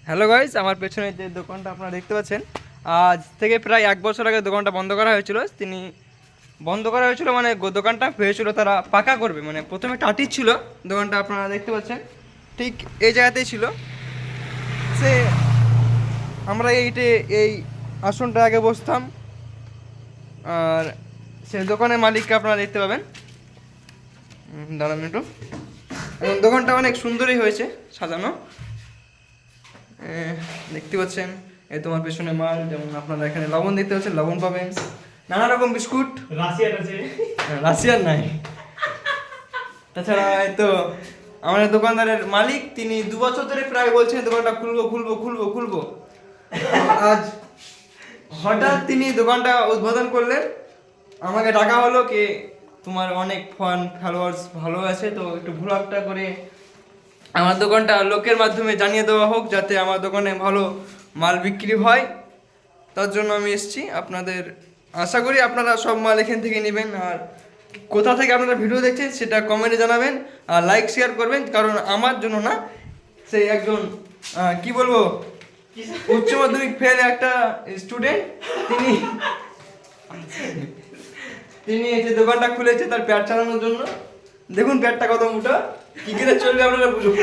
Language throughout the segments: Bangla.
হ্যালো গাইস, আমার পেছনে যে দোকানটা আপনারা দেখতে পাচ্ছেন, আজ থেকে প্রায় 1 বছর আগে দোকানটা বন্ধ করা হয়েছিল। বন্ধ করা হয়েছিল মানে দোকানটা হয়েছিল তারা পাকা করবে, মানে প্রথমে টাটির ছিল দোকানটা, আপনারা দেখতে পাচ্ছেন ঠিক এই জায়গাতেই ছিল। সে আমরা এই আসনটা আগে বসতাম, আর সে দোকানের মালিককে আপনারা দেখতে পাবেন। দাঁড়ান একটু। এবং দোকানটা অনেক সুন্দরই হয়েছে সাজানো, দেখতে পাচ্ছেন। এই তোমার পেছনে মাল, যেমন আপনারা এখানে লবণ দেখতে পাচ্ছেন, লবণ পাবেন, নানা রকম বিস্কুট। রাশিয়ার নাই। তাছাড়া এই তো আমাদের দোকানদারের মালিক, তিনি 2 বছর ধরে প্রায় বলছেন দোকানটা খুলবো। আজ হঠাৎ তিনি দোকানটা উদ্বোধন করলেন। আমাকে ডাকা হলো কি তোমার অনেক ফলোয়ার্স ভালো আছে, তো একটু ভ্লগটা করে আমার দোকানটা লোকের মাধ্যমে জানিয়ে দেওয়া হোক, যাতে আমার দোকানে ভালো মাল বিক্রি হয়। তার জন্য আমি এসেছি। আপনাদের আশা করি আপনারা সব মাল এখান থেকে নেবেন, আর কোথা থেকে আপনারা ভিডিও দেখছেন সেটা কমেন্টে জানাবেন, আর লাইক শেয়ার করবেন। কারণ আমার জন্য না, সেই একজন কি বলবো, উচ্চ মাধ্যমিক ফেল একটা স্টুডেন্ট, তিনি এই যে দোকানটা খুলেছে তার পেট চালানোর জন্য। দেখুন পেটটা কত মোটা, কি করে চলবে আপনারা বুঝুন।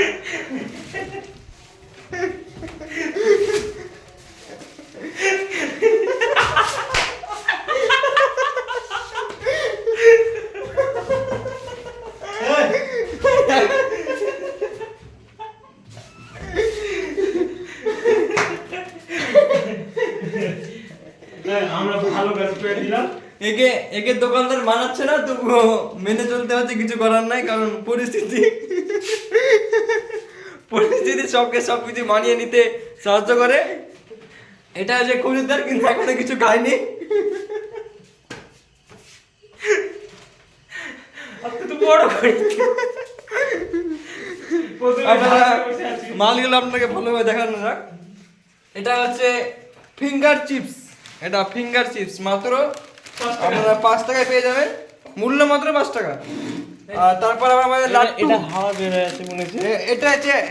আমরা ভালো কাজ করে দিলাম। একে দোকানদার মানাচ্ছে না, তবুও মেনে চলতে হচ্ছে, কিছু করার নাই। কারণ পরিস্থিতি সবকিছু মানিয়ে নিতে সাহায্য করে। এটা যে খরিদ্দার, কিন্তু এখনো কিছু খায়নি। বড় মালগুলো আপনাকে ভালোভাবে দেখানো যাক। এটা হচ্ছে ফিঙ্গার চিপস। এটা ফিঙ্গার চিপস মাত্র আপনারা 5 টাকায় পেয়ে যাবেন, মূল্য মাত্র 5 টাকা। আর তারপর আমাদের এটা হাওয়া বের হয়ে আছে মনে হচ্ছে।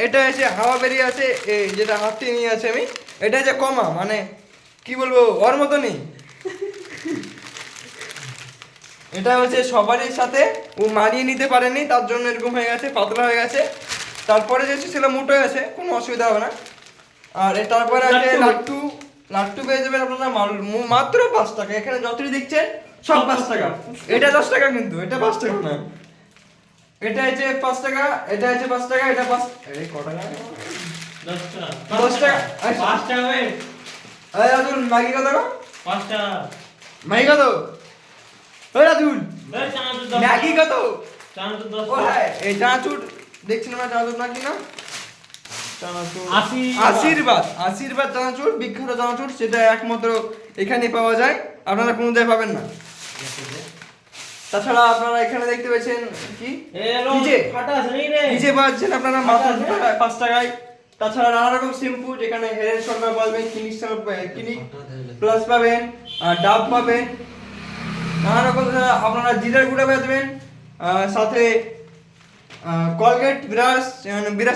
এটা হচ্ছে হাওয়া বেরিয়ে আছে, এই যেটা হাতটি নিয়ে আছে আমি, এটা হচ্ছে কমা, মানে কি বলবো, ওর মতনই। এটা হচ্ছে সবারই সাথে ও মানিয়ে নিতে পারেনি, তার জন্য এরকম হয়ে গেছে, পাতলা হয়ে গেছে। তারপরে যে সেটা মোটো হয়ে গেছে, কোনো অসুবিধা হবে না। আর তারপরে আছে লাট্টু পেয়ে যাবেন আপনারা মাত্র 5 টাকা। এখানে যতই দেখছেন সব 5 টাকা। এটা 10 টাকা, কিন্তু এটা 5 টাকা না। এটা হচ্ছে 5 টাকা, এটা হচ্ছে 5 টাকা, এটা 5 এই কত টাকা? 10 টাকা। 10 টাকা। 5 টাকা ভাই। এই রাজুল, ম্যাগি কত টাকা? 5 টাকা। ম্যাগি কত? ওই রাজুল, ভাই চানাচুর 10 ম্যাগি কত? চানাচুর 10 ও টাকা। হ্যাঁ, এই চানাচুর দেখছেন না, চানাচুর নাকি না? চানাচুর আশীর্বাদ চানাচুর, বিখ্যাত চানাচুর, সেটা একমাত্র এখানে পাওয়া যায়, আপনারা কোনো জায়গায় পাবেন না। তাছাড়া আপনারা এখানে দেখতে পাচ্ছেন কি ফাটা আছে নাকি রে? নিচে পাচ্ছেন আপনারা মাত্র 5 টাকায়। তাছাড়া নানা রকম শ্যাম্পু, যেখানে হেড এন্ড শোল্ডার পাবেন, ক্লিনিক প্লাস পাবেন, আর ডাব পাবেন, নানা রকম আপনারা জিরার গুঁড়া পাবেন, সাথে কলগেট ব্রাশ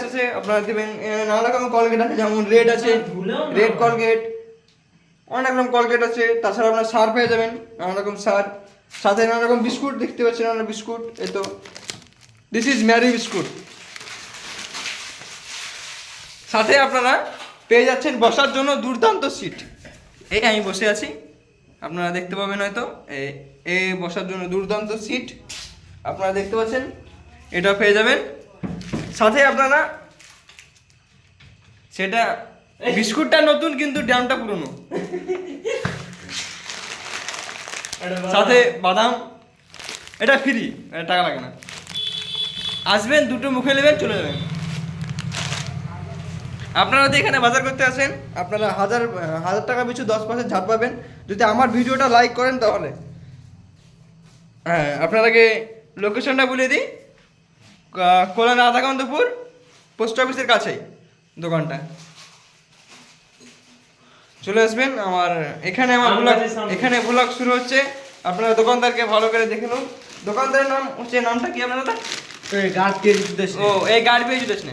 আছে আপনারা দেবেন। নানা রকম কলগেট আছে, যেমন রেড আছে, রেড কলগেট, অনেক রকম কলগেট আছে। তাছাড়া আপনারা সার পেয়ে যাবেন, নানা রকম সার, সাথে নানা রকম বিস্কুট দেখতে পাচ্ছেন, নানা বিস্কুট। এই তো দিস ইজ ম্যারি বিস্কুট। সাথে আপনারা পেয়ে যাচ্ছেন বসার জন্য দুর্দান্ত সিট। এই আমি বসে আছি, আপনারা দেখতে পাবেন হয়তো, এই বসার জন্য দুর্দান্ত সিট আপনারা দেখতে পাচ্ছেন, এটা পেয়ে যাবেন। সাথে আপনারা সেটা বিস্কুটটা নতুন, কিন্তু দামটা পুরনো। সাথে বাদাম, এটা ফ্রি, এটা টাকা লাগে না। আসবেন, দুটো মুখে নেবেন, চলে যাবেন। আপনারা যদি এখানে বাজার করতে আসেন, আপনারা হাজার টাকা পিছু 10% ছাড় পাবেন, যদি আমার ভিডিওটা লাইক করেন তাহলে। হ্যাঁ, আপনারাকে লোকেশনটা বলে দিই, কল্যাণ রাধাকান্তপুর পোস্ট অফিসের কাছেই দোকানটা। চলে আসবেন আমার এখানে। এখানে ব্লগ শুরু হচ্ছে। আপনারা দোকানদারকে ভালো করে দেখে নিন। দোকানদারের নাম হচ্ছে, নামটা কি আপনারা? গাছ কে জিজ্ঞেস। ও, এই গাড়ি পেয়ে জিজ্ঞেস না।